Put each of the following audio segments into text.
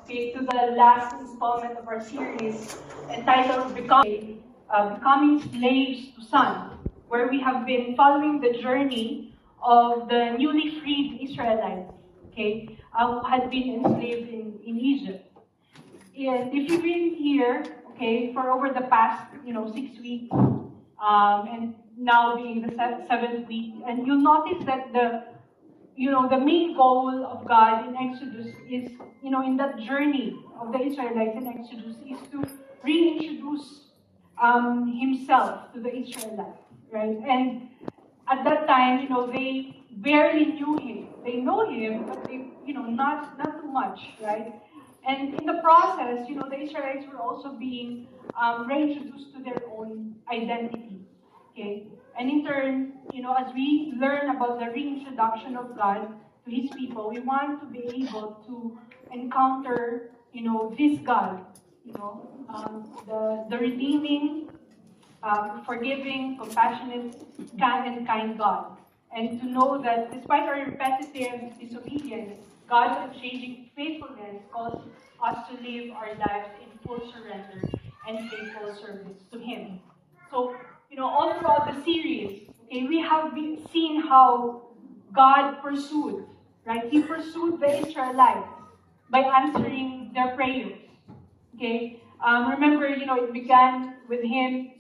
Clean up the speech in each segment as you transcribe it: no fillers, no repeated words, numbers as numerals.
okay, to the last installment of our series entitled Becoming Slaves to Son, where we have been following the journey of the newly freed Israelites, okay, who had been enslaved in Egypt. And if you've been here, okay, for over the past, 6 weeks, and now being the seventh week, and you'll notice that the main goal of God in Exodus is, in that journey of the Israelites in Exodus, is to reintroduce Himself to the Israelites, right? And at that time, they barely knew Him. They know Him, but they, not too much, right? And in the process, the Israelites were also being reintroduced to their own identity, okay? And in turn, as we learn about the reintroduction of God to His people, we want to be able to encounter, this God, the redeeming, forgiving, compassionate, and kind God. And to know that despite our repetitive disobedience, God's unchanging faithfulness calls us to live our lives in full surrender and faithful service to Him. So, all throughout the series, okay, we have seen how God pursued, right? He pursued the Israelites by answering their prayers. Okay? Remember, it began with Him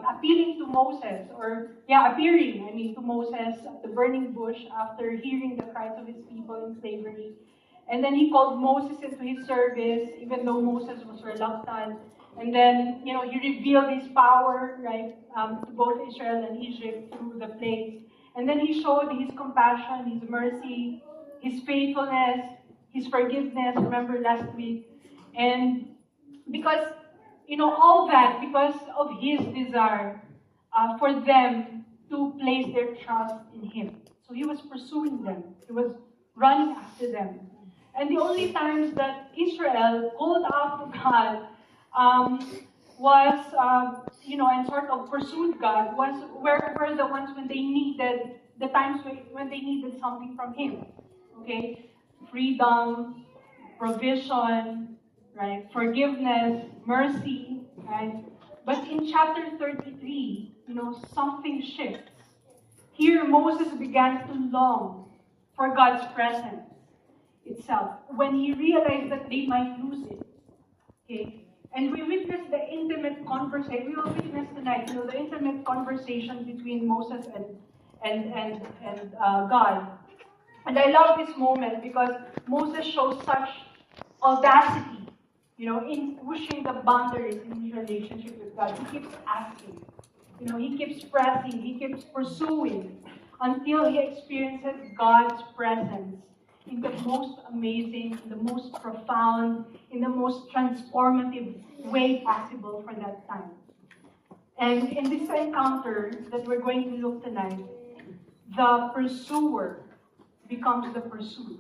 appealing to Moses, appearing to Moses at the burning bush after hearing the cries of His people in slavery. And then He called Moses into His service, even though Moses was reluctant. And then, He revealed His power, right, to both Israel and Egypt through the plagues. And then He showed His compassion, His mercy, His faithfulness, His forgiveness. Remember last week? And because, all that, because of His desire for them to place their trust in Him. So He was pursuing them. He was running after them. And the only times that Israel called out to God and sort of pursued God were the ones when they needed, the times when they needed something from Him. Okay? Freedom, provision, right? Forgiveness, mercy, right? But in chapter 33, something shifts. Here, Moses began to long for God's presence itself when he realized that they might lose it. Okay? And we witnessed the intimate conversation. We will witness tonight, the intimate conversation between Moses and God. And I love this moment because Moses shows such audacity, in pushing the boundaries in his relationship with God. He keeps asking, he keeps pressing, he keeps pursuing until he experiences God's presence in the most amazing, in the most profound, in the most transformative way possible for that time. And in this encounter that we're going to look tonight, the pursuer becomes the pursued.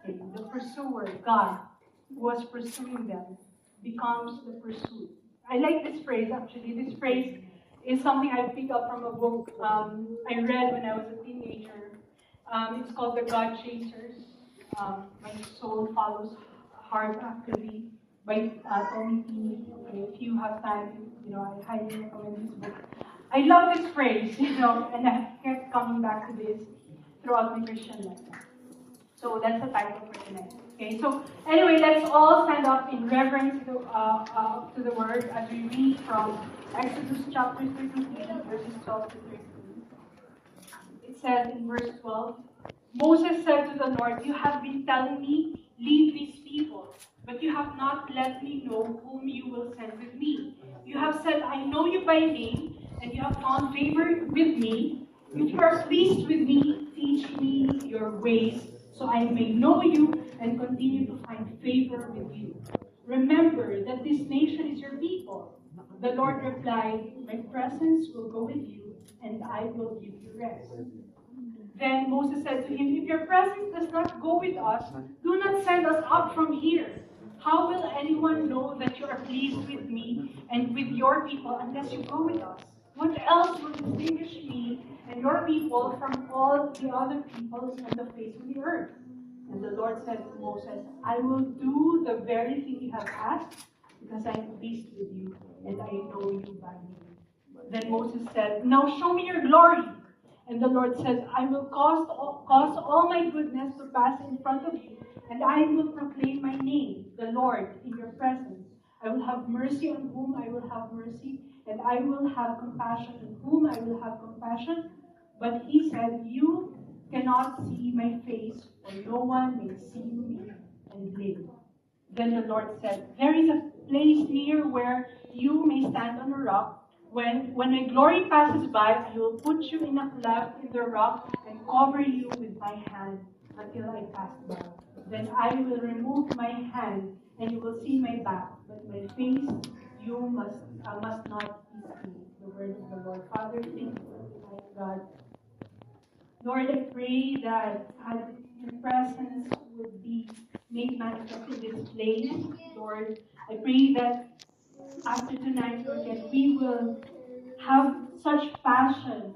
Okay, the pursuer, God, who was pursuing them, becomes the pursued. I like this phrase, actually. This phrase is something I picked up from a book I read when I was a teenager. It's called The God Chasers. My Soul Follows Hard After Thee by Tommy T. Okay, if you have time, I highly recommend this book. I love this phrase, and I kept coming back to this throughout my Christian life. So that's the title for tonight. Okay, so anyway, let's all stand up in reverence to the word as we read from Exodus chapter 33, verses 12 to 13. It says in verse 12, Moses said to the Lord, "You have been telling me, leave these people, but you have not let me know whom you will send with me. You have said, I know you by name, and you have found favor with me. If you are pleased with me, teach me your ways, so I may know you and continue to find favor with you. Remember that this nation is your people." The Lord replied, "My presence will go with you, and I will give you rest." Then Moses said to him, "If your presence does not go with us, do not send us up from here. How will anyone know that you are pleased with me and with your people unless you go with us? What else will distinguish me and your people from all the other peoples on the face of the earth?" And the Lord said to Moses, I will do the very thing you have asked, because I am pleased with you, and I know you by name. Then Moses said, now show me your glory. And the Lord said, I will cause all my goodness to pass in front of you, and I will proclaim my name, the Lord, in your presence. I will have mercy on whom I will have mercy, and I will have compassion on whom I will have compassion. But he said, you cannot see my face, or no one may see me and live. Then the Lord said, there is a place near where you may stand on a rock. When my glory passes by, I will put you in a cleft in the rock and cover you with my hand until I pass by. Then I will remove my hand, and you will see my back, but my face you must not see. The word of the Lord. Father, thank you for tonight, God. Lord, I pray that your presence would be made manifest in this place. Lord, I pray that after tonight, Lord, that we will have such passion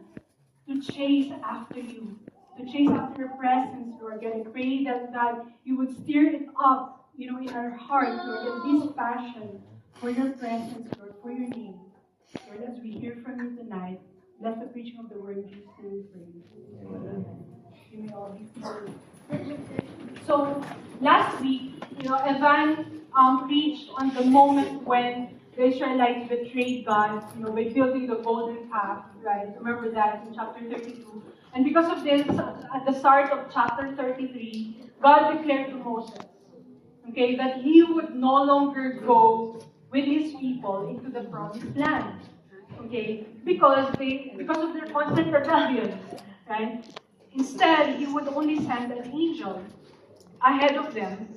to chase after you, to chase after your presence, Lord. God, I pray that, God, you would stir it up, in our heart, Lord, that this passion for your presence, Lord, for your name. Lord, as we hear from you tonight, bless the preaching of the word in Jesus' name we pray. Amen. You may all be seated. So, last week, Evan preached on the moment when the Israelites betrayed God, by building the golden calf, right? Remember that in chapter 32. And because of this, at the start of chapter 33, God declared to Moses, okay, that he would no longer go with his people into the promised land, okay, because of their constant rebellion, right? Instead, he would only send an angel ahead of them,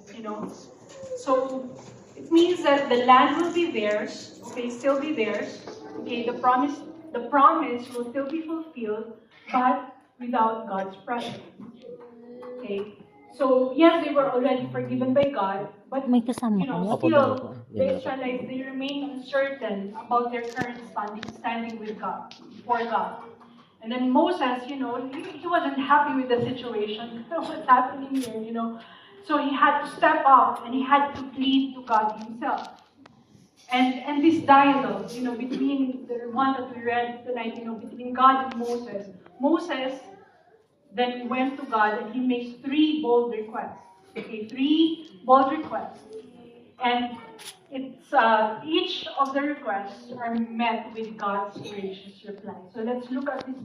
So it means that the land will be theirs, okay, still be theirs, okay, the promise will still be fulfilled, but without God's presence. Okay. So yes, they were already forgiven by God, but still the Israelites, they remain uncertain about their current standing with God, before God. And then Moses, he wasn't happy with the situation. What's happening here, So he had to step up and he had to plead to God himself. And this dialogue, between the one that we read tonight, between God and Moses. Moses then went to God and he makes 3 bold requests. Okay, 3 bold requests. And it's each of the requests are met with God's gracious reply. So let's look at this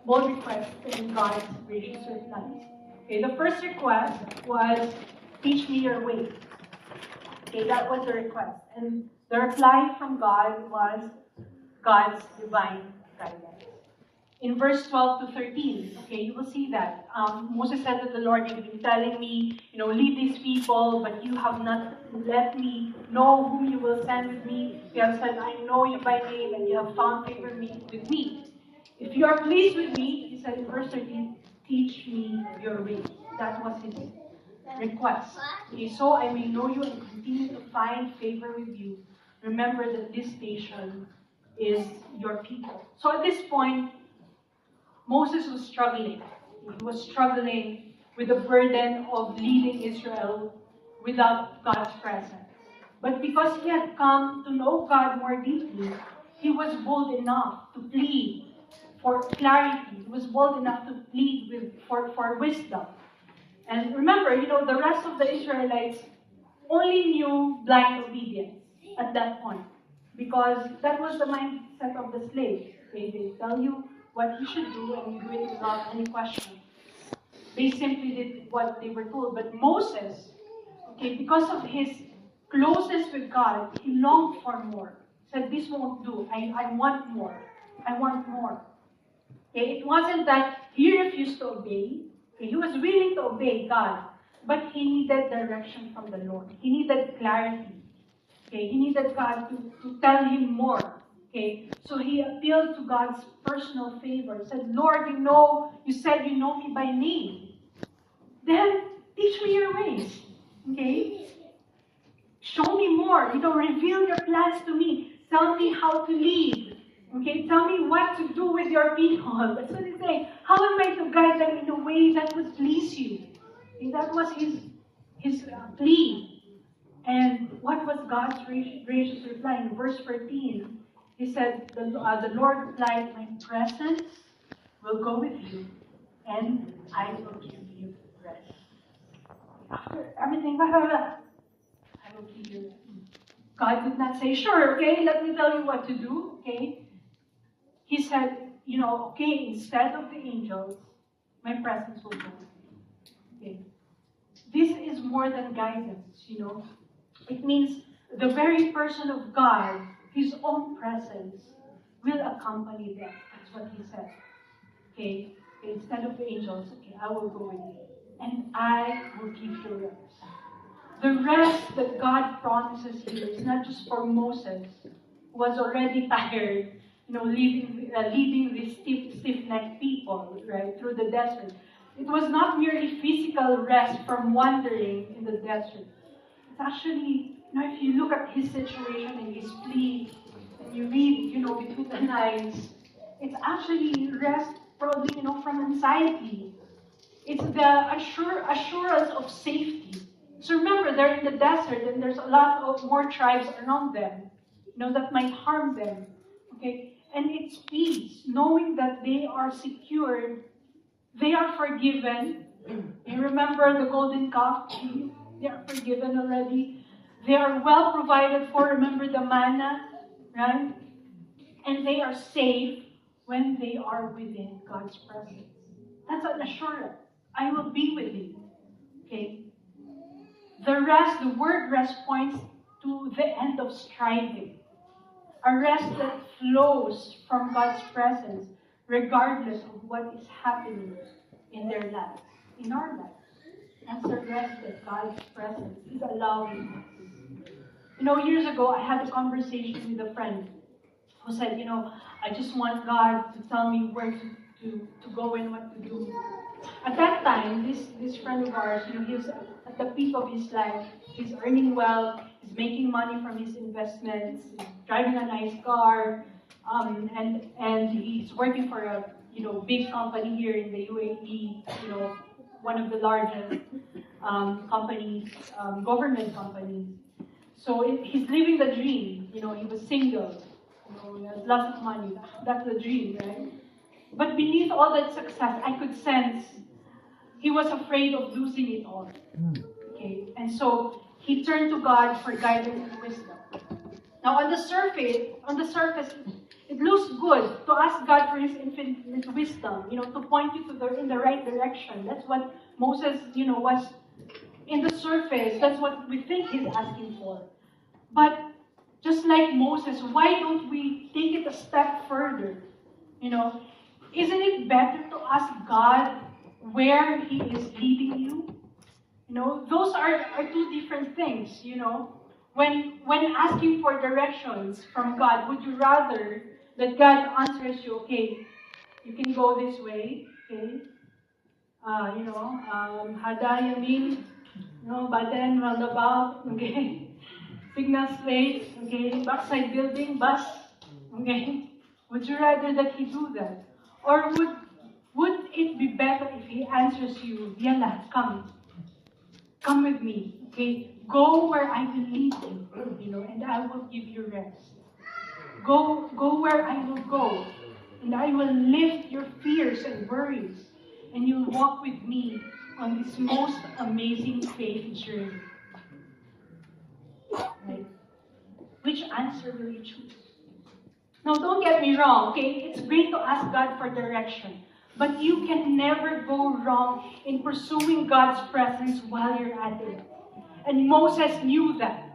bold request and God's gracious reply. Okay, the first request was, teach me your way. Okay, that was the request. And the reply from God was God's divine guidance. In verse 12 to 13, okay, you will see that. Moses said to the Lord, you've been telling me, lead these people, but you have not let me know whom you will send with me. You have said, I know you by name, and you have found favor with me. If you are pleased with me, he said in verse 13, teach me your way. That was his request. Okay, so I may know you and continue to find favor with you. Remember that this nation is your people. So at this point, Moses was struggling. He was struggling with the burden of leading Israel without God's presence. But because he had come to know God more deeply, he was bold enough to plead for clarity. He was bold enough to plead for wisdom. And remember, the rest of the Israelites only knew blind obedience at that point, because that was the mindset of the slave. Okay, they tell you what you should do, and you do it without any question. They simply did what they were told. But Moses, okay, because of his closeness with God, he longed for more. He said, this won't do. I want more. I want more. Okay, it wasn't that he refused to obey. Okay, he was willing to obey God, but he needed direction from the Lord. He needed clarity. Okay, he needed God to tell him more. Okay, so he appealed to God's personal favor. He said, Lord, you said you know me by name. Then teach me your ways. Okay? Show me more. Reveal your plans to me. Tell me how to lead. Okay? Tell me what to do with your people. That's what he's saying. How am I to guide them in a way that would please you? That was his plea. And what was God's gracious reply? In verse 13, he said, the Lord replied, my presence will go with you, and I will give you rest. After everything, I will give you rest. God did not say, sure, okay, let me tell you what to do, okay? He said, okay, instead of the angels, my presence will go with you. Okay. This is more than guidance, It means the very person of God, His own presence, will accompany them. That's what He said. Okay, instead of the angels, okay, I will go with you. And I will give you rest. The rest that God promises here is not just for Moses, who was already tired, leading these stiff-necked people, right, through the desert. It was not merely physical rest from wandering in the desert. It's actually, if you look at his situation and his plea, and you read, between the lines, it's actually rest probably, from anxiety. It's the assurance of safety. So remember, they're in the desert and there's a lot of more tribes around them, that might harm them. Okay? And it's peace, knowing that they are secured, they are forgiven. You remember the golden calf? They are forgiven already. They are well provided for. Remember the manna, right? And they are safe when they are within God's presence. That's an assurance. I will be with you. Okay? The word rest points to the end of striving. A rest that flows from God's presence, regardless of what is happening in their lives, in our lives. That's the rest that God's presence is allowing us. Years ago, I had a conversation with a friend who said, I just want God to tell me where to go and what to do. At that time, this friend of ours, he was at the peak of his life. He's earning well, he's making money from his investments, he's driving a nice car, and he's working for a big company here in the UAE, one of the largest companies, government companies. So he's living the dream. He was single. He has lots of money. That's the dream, right? But beneath all that success, I could sense he was afraid of losing it all. Okay, and so he turned to God for guidance and wisdom. Now, on the surface, it looks good to ask God for His infinite wisdom. To point you in the right direction. That's what Moses, was in the surface. That's what we think he's asking for. But just like Moses, why don't we take it a step further? Isn't it better to ask God where He is leading you? Those are two different things, When asking for directions from God, would you rather that God answers you, okay, you can go this way, okay? Hada Yamin, Baden, roundabout, okay? Signal straight, okay? Backside building, bus, okay? Would you rather that He do that? Or would it be better if He answers you, Yalla, come with me, okay? Go where I will lead you, and I will give you rest. Go where I will go, and I will lift your fears and worries, and you'll walk with me on this most amazing faith journey. Right? Which answer will you choose? Now, don't get me wrong, okay? It's great to ask God for direction. But you can never go wrong in pursuing God's presence while you're at it. And Moses knew that.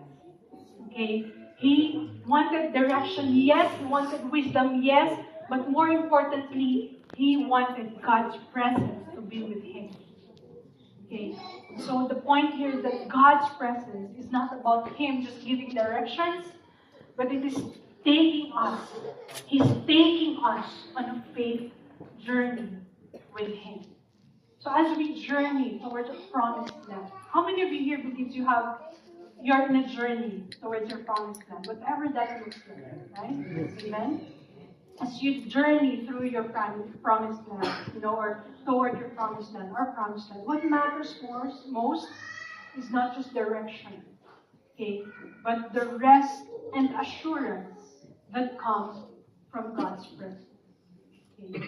Okay? He wanted direction, yes. He wanted wisdom, yes. But more importantly, he wanted God's presence to be with him. Okay? So the point here is that God's presence is not about Him just giving directions, but it is taking us. He's taking us on a faith journey with Him. So as we journey towards a promised land, how many of you here believes you're in a journey towards your promised land, whatever that looks like, right? Amen? as you journey through your promised land, or toward your promised land, our promised land, what matters most is not just direction, okay, but the rest and assurance that comes from God's presence. Okay.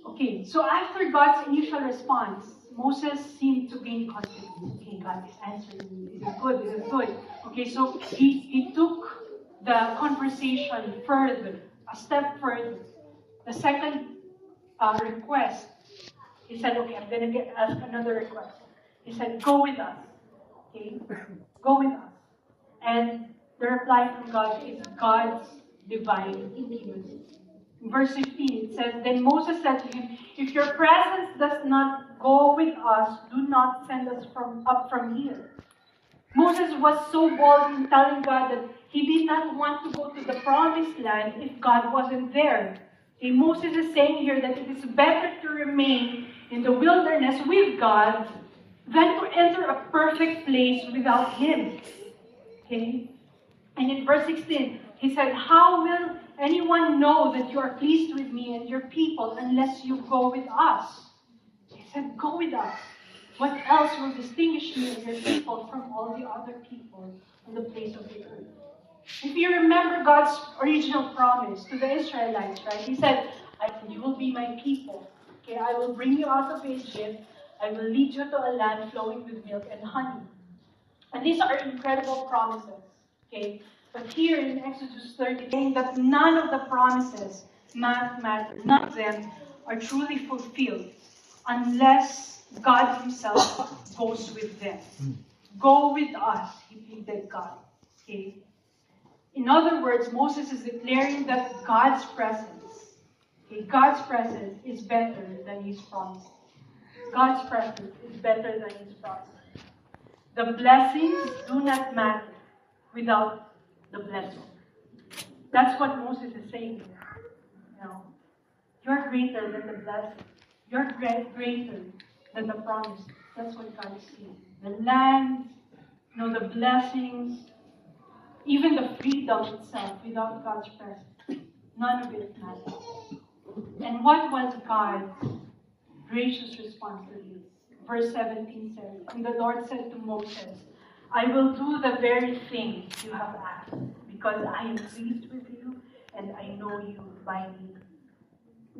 Okay, so after God's initial response, Moses seemed to gain confidence. Okay, God is answering me. This is good, this is good. Okay, so he took the conversation further, a step further. The second request, he said, okay, I'm going to ask another request. He said, go with us. Okay, go with us. And the reply from God is God's divine intimacy. In verse 15, it says, then Moses said to him, if your presence does not go with us, do not send us up from here. Moses was so bold in telling God that he did not want to go to the promised land if God wasn't there. Okay, Moses is saying here that it is better to remain in the wilderness with God than to enter a perfect place without Him. Okay? And in verse 16, he said, how will anyone know that you are pleased with me and your people unless you go with us? He said, go with us. What else will distinguish me and your people from all the other people on the face of the earth? If you remember God's original promise to the Israelites, right? He said, you will be my people. Okay, I will bring you out of Egypt. I will lead you to a land flowing with milk and honey. And these are incredible promises. Okay? But here in Exodus 30, saying that none of the promises matter, none of them are truly fulfilled unless God Himself goes with them. Go with us, he pleaded God. Okay? In other words, Moses is declaring that God's presence, is better than His promises. God's presence is better than His promises. The blessings do not matter without the blessing. That's what Moses is saying here. You're greater than the blessing. You're greater than the promise. That's what God is saying. The land, the blessings, even the freedom itself without God's presence. None of it matters. And what was God's gracious response to this? Verse 17 says, and the Lord said to Moses, I will do the very thing you have asked, because I am pleased with you and I know you by name.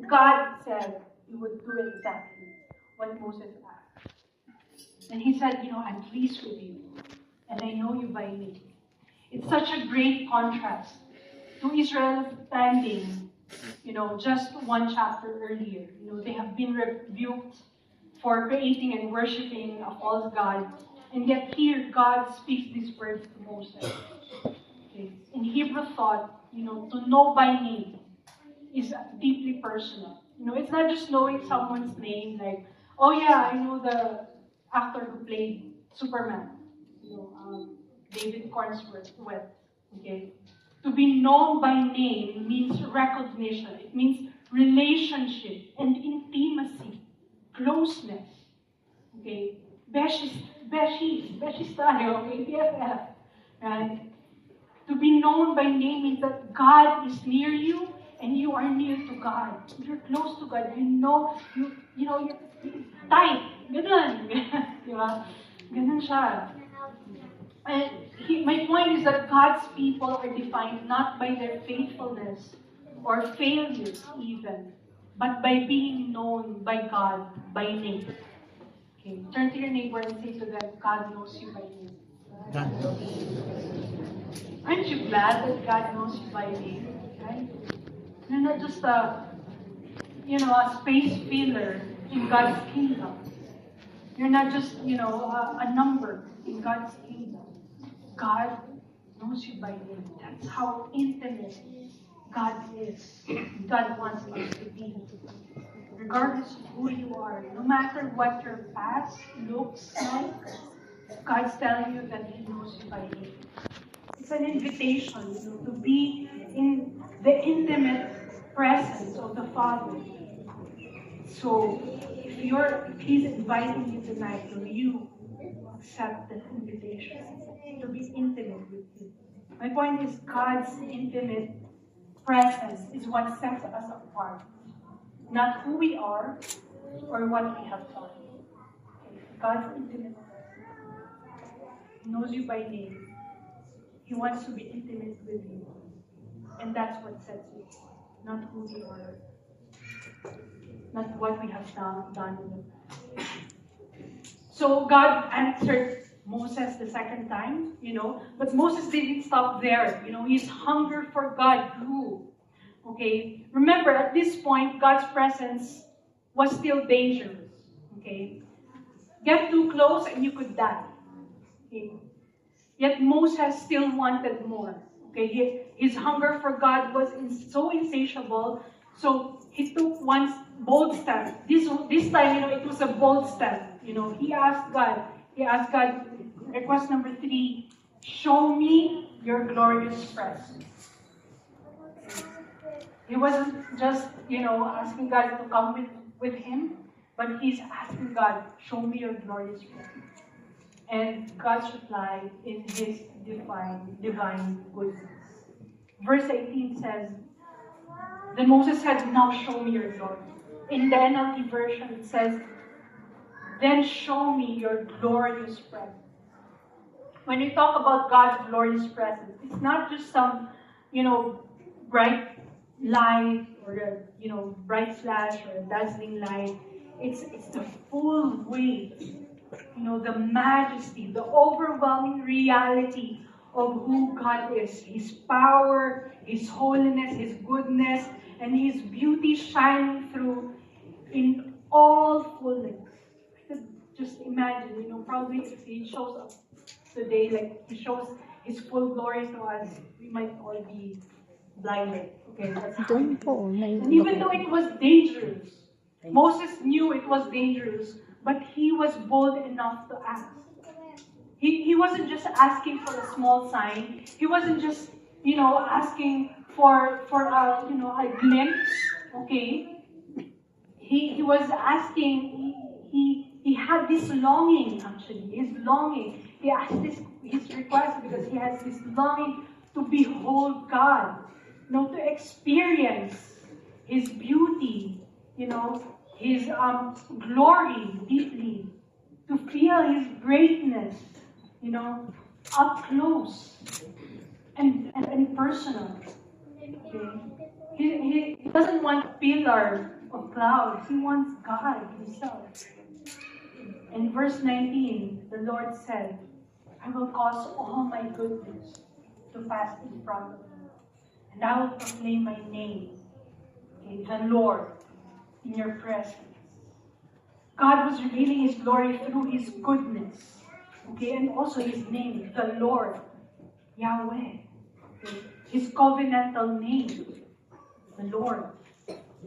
God said He would do exactly what Moses asked. And He said, I'm pleased with you and I know you by name. It's such a great contrast to Israel standing, just one chapter earlier. They have been rebuked for creating and worshiping a false god. And yet here, God speaks these words to Moses. Okay. In Hebrew thought, to know by name is deeply personal. It's not just knowing someone's name, like, oh yeah, I know the actor who played Superman, David Cornsworth. Okay. To be known by name means recognition. It means relationship and intimacy, closeness. Okay. Beshi style, okay, BFF. Right? To be known by name means that God is near you and you are near to God. You're close to God. You're tight. Ganun. Diba? Ganun siya. And my point is that God's people are defined not by their faithfulness or failures even, but by being known by God by name. Okay, turn to your neighbor and say to them, God knows you by name. God knows. Aren't you glad that God knows you by name? Right? You're not just a space filler in God's kingdom. You're not just, a number in God's kingdom. God knows you by name. That's how intimate God is. God wants us to be. Regardless of who you are, no matter what your past looks like, God's telling you that He knows you by name. It's an invitation, to be in the intimate presence of the Father. So, if He's inviting you tonight, will you accept that invitation to be intimate with Him? My point is, God's intimate presence is what sets us apart. Not who we are or what we have done. Okay? God's intimate presence. He knows you by name. He wants to be intimate with you. And that's what sets you apart. Not who we are. Not what we have done in the past. So God answered Moses the second time, but Moses didn't stop there. His hunger for God grew. Okay? Remember, at this point, God's presence was still dangerous. Okay? Get too close and you could die. Okay? Yet Moses still wanted more. Okay? His hunger for God was so insatiable, so he took one bold step. This time, it was a bold step. He asked God, request number 3, show me your glorious presence. He wasn't just, asking God to come with him, but he's asking God, show me your glorious presence. And God's reply is his divine goodness. Verse 18 says, then Moses said, now show me your glory. In the NLT version, it says, then show me your glorious presence. When we talk about God's glorious presence, it's not just some, bright light or a, bright flash or a dazzling light. It's the full weight, the majesty, the overwhelming reality of who God is. His power, His holiness, His goodness, and His beauty shining through in all fullness. I could just imagine, probably if He shows up today, like He shows His full glory to us, we might all be blinded. Okay, that's how it is. And even though it was dangerous, Moses knew it was dangerous, but he was bold enough to ask. He wasn't just asking for a small sign. He wasn't just, asking for a glimpse. Okay, he was asking. He had this longing. Actually, his longing. He asked his request because he has this longing to behold God, to experience His beauty, His glory deeply, to feel His greatness, up close and personal. Okay? He doesn't want a pillar of clouds. He wants God Himself. In verse 19, the Lord said, I will cause all my goodness to pass in front of you, and I will proclaim my name, okay, the Lord, in your presence. God was revealing His glory through His goodness, okay, and also His name, the Lord, Yahweh, okay, His covenantal name, the Lord.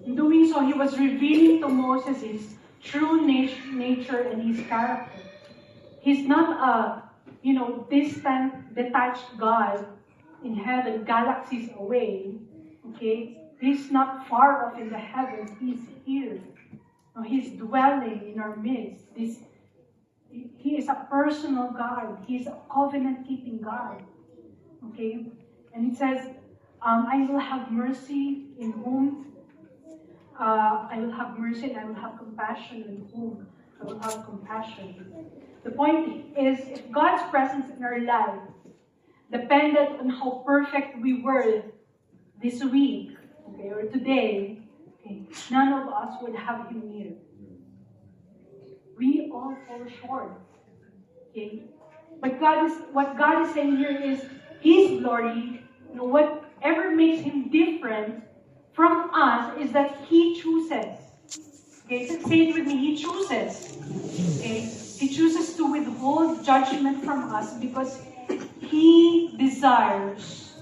In doing so, He was revealing to Moses His true nature and His character. He's not a, distant, detached God in heaven, galaxies away, okay? He's not far off in the heavens. He's here. No, He's dwelling in our midst. He is a personal God. He's a covenant-keeping God. Okay? And it says, I will have mercy in whom I will have mercy and I will have compassion in whom I will have compassion. The point is, if God's presence in our life depended on how perfect we were this week, okay, or today, okay, none of us would have Him near. We all fall short. Okay? But what God is saying here is His glory, whatever makes Him different from us is that He chooses. Okay, so say it with me, He chooses. Okay? He chooses to withhold judgment from us because He desires,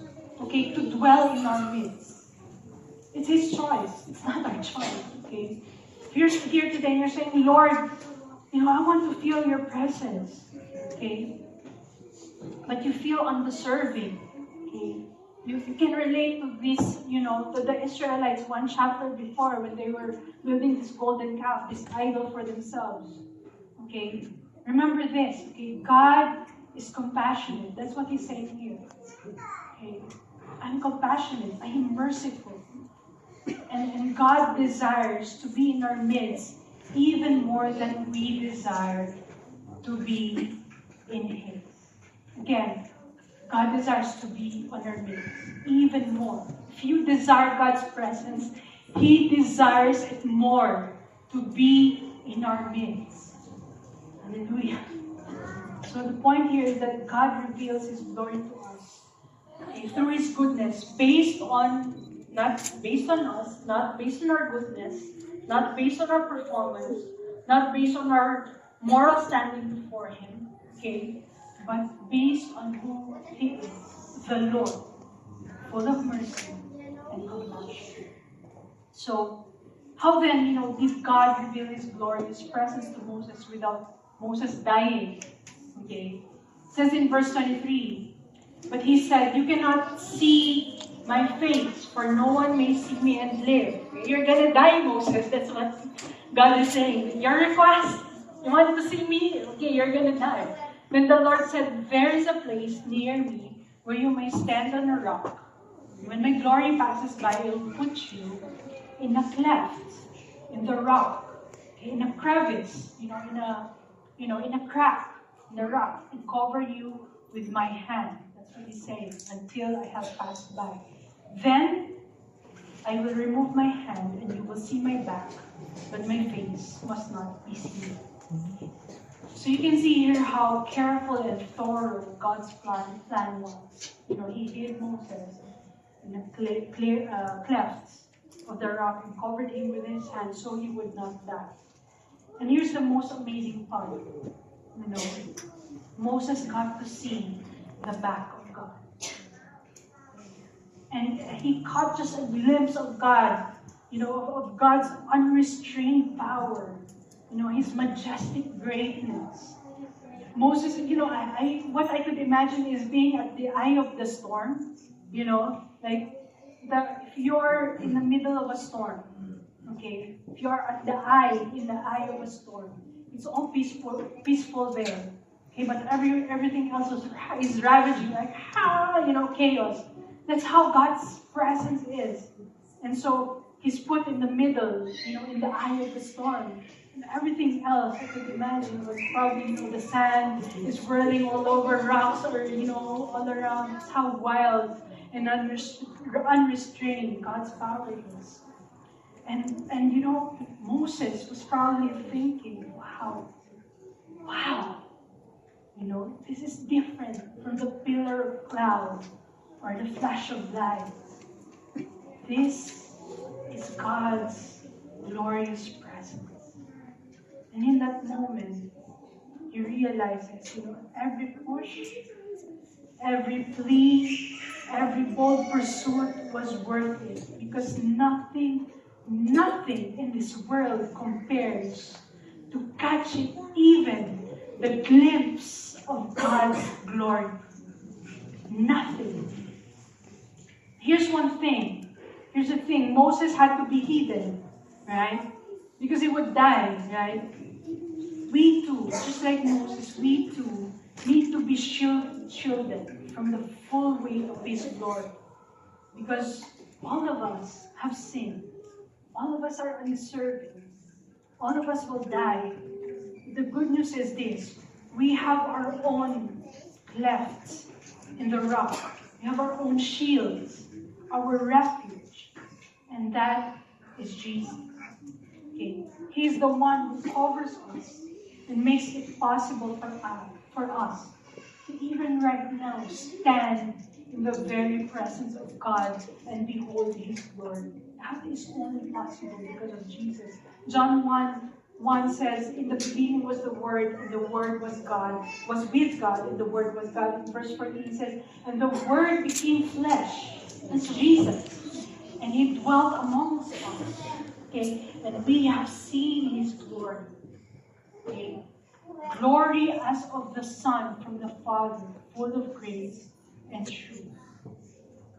okay, to dwell in our midst. It's His choice. It's not our choice. Okay? If you're here today and you're saying, Lord, I want to feel your presence. Okay? But you feel undeserving. Okay? You can relate to this, to the Israelites one chapter before when they were building this golden calf, this idol for themselves. Okay? Remember this. Okay? God is compassionate. That's what He's saying here. Okay? I'm compassionate. I am merciful. And God desires to be in our midst even more than we desire to be in His. Again, God desires to be on our midst even more. If you desire God's presence, He desires it more to be in our midst. Hallelujah. So the point here is that God reveals His glory to us, okay, through His goodness, not based on us, not based on our goodness, not based on our performance, not based on our moral standing before Him, okay, but based on who He is, the Lord, full of mercy and compassion. So, how then, did God reveal His glory, His presence to Moses without Moses dying? Okay. It says in verse 23, but he said, you cannot see my face, for no one may see me and live. Okay? You're gonna die, Moses. That's what God is saying. Your request, you want to see me? Okay, you're gonna die. Then the Lord said, there is a place near me where you may stand on a rock. When my glory passes by, I will put you in a cleft in the rock, okay, in a crevice, in a crack in the rock, and cover you with my hand. That's what He's saying, until I have passed by. Then I will remove my hand, and you will see my back, but my face must not be seen. So you can see here how careful and thorough God's plan was. He hid Moses in a cleft of the rock and covered him with His hand so he would not die. And here's the most amazing part. Moses got to see the back of God. And he caught just a glimpse of God, of God's unrestrained power, His majestic greatness. Moses, what I could imagine is being at the eye of the storm, like if you're in the middle of a storm, okay, if you're in the eye of a storm, it's all peaceful there, okay, but everything else is ravaging, like chaos. That's how God's presence is, and so He's put in the middle, in the eye of the storm. And everything else I could imagine was probably, the sand is whirling all over rocks or, all around. That's how wild and unrestrained God's power is. And Moses was probably thinking, wow, this is different from the pillar of cloud or the flash of light. This is God's glorious presence. And in that moment, he realizes, every push, every plea, every bold pursuit was worth it. Because nothing in this world compares to catching even the glimpse of God's glory. Nothing. Here's one thing. Here's the thing. Moses had to be hidden, right? Because he would die, right? We too, just like Moses, we too need to be shielded from the full weight of His glory. Because all of us have sinned. All of us are undeserving. All of us will die. The good news is this. We have our own clefts in the rock. We have our own shields, our refuge. And that is Jesus. Okay. He's the one who covers us and makes it possible for us to even right now stand in the very presence of God and behold His glory. That is only possible because of Jesus. John 1 says, in the beginning was the Word, and the Word was with God, and the Word was God. In verse 14 says, and the Word became flesh. That's Jesus. And He dwelt amongst us. Okay? And we have seen His glory. Okay? Glory as of the Son from the Father, full of grace and truth.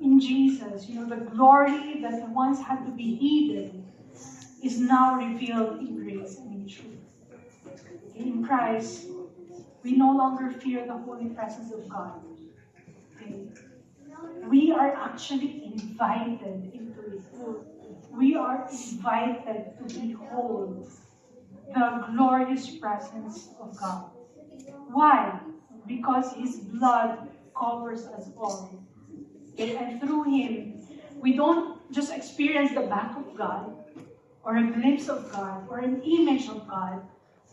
In Jesus, the glory that once had to be hidden is now revealed in grace and in truth. In Christ, we no longer fear the holy presence of God. Okay? we are actually invited into it. We are invited to behold the glorious presence of God. Why? Because His blood covers us all. Okay? And through Him, we don't just experience the back of God, or a glimpse of God, or an image of God.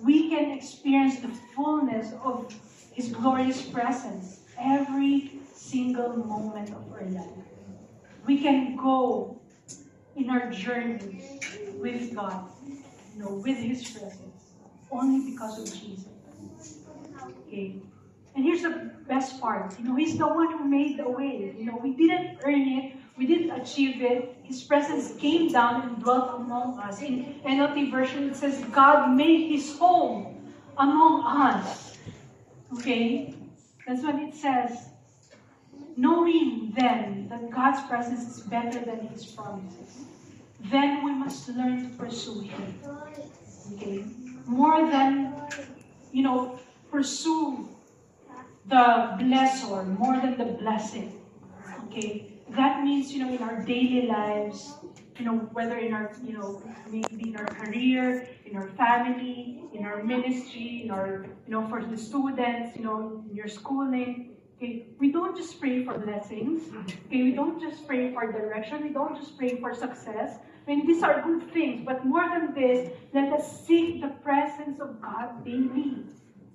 We can experience the fullness of His glorious presence every single moment of our life. We can go in our journey with God, with His presence, only because of Jesus. Okay? And here's the best part. He's the one who made the way. We didn't earn it. We didn't achieve it. His presence came down and dwelt among us. In NLT version, it says, God made His home among us. Okay? That's what it says. Knowing then that God's presence is better than His promises, then we must learn to pursue Him. Okay? More than, pursue the blessor, more than the blessing. Okay? That means, in our daily lives, whether in our, maybe in our career, in our family, in our ministry, in our, for the students, in your schooling. Okay, we don't just pray for blessings. Okay, we don't just pray for direction. We don't just pray for success. These are good things, but more than this, let us seek the presence of God daily.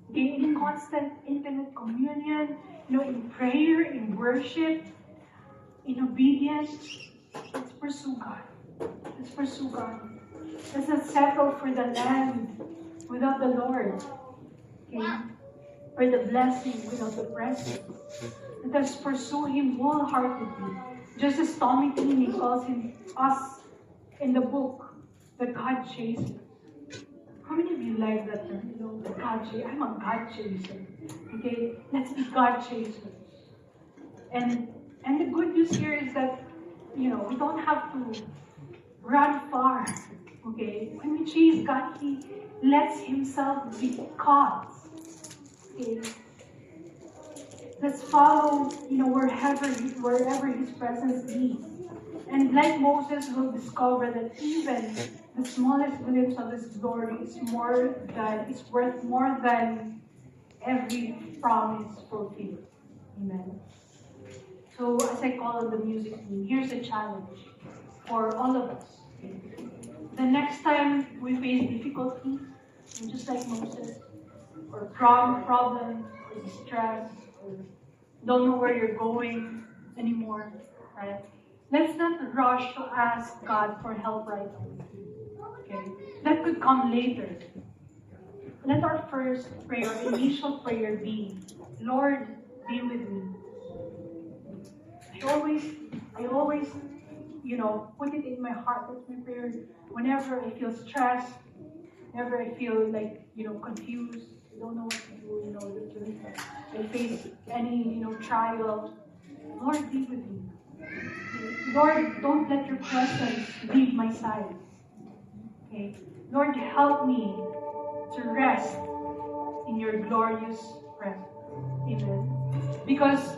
Okay, in constant, intimate communion, in prayer, in worship, in obedience. Let's pursue God. Let's pursue God. Let's not settle for the land without the Lord. Okay? Or the blessing without the presence. Let us pursue Him wholeheartedly. Just as Tommy Tini calls us in the book, the God chaser. How many of you like that term? The God chaser. I'm a God chaser. Okay? Let's be God chasers. And the good news here is that, we don't have to run far. Okay? When we chase God, He lets Himself be caught. Okay? Let's follow, wherever His presence leads. And like Moses, we'll discover that even the smallest glimpse of His glory is worth more than every promise fulfilled. Amen. So as I call on the music team, here's a challenge for all of us. Okay? The next time we face difficulty, just like Moses, or problem, or distress, or don't know where you're going anymore, right? Let's not rush to ask God for help right now. Okay? That could come later. Let our first prayer, initial prayer be, Lord, be with me. I always, put it in my heart. That's my prayer. Whenever I feel stressed, whenever I feel like, confused, I don't know what to do, I face any, trial, Lord, be with me. Lord, don't let your presence leave my side. Okay? Lord, help me to rest in your glorious presence. Amen. Because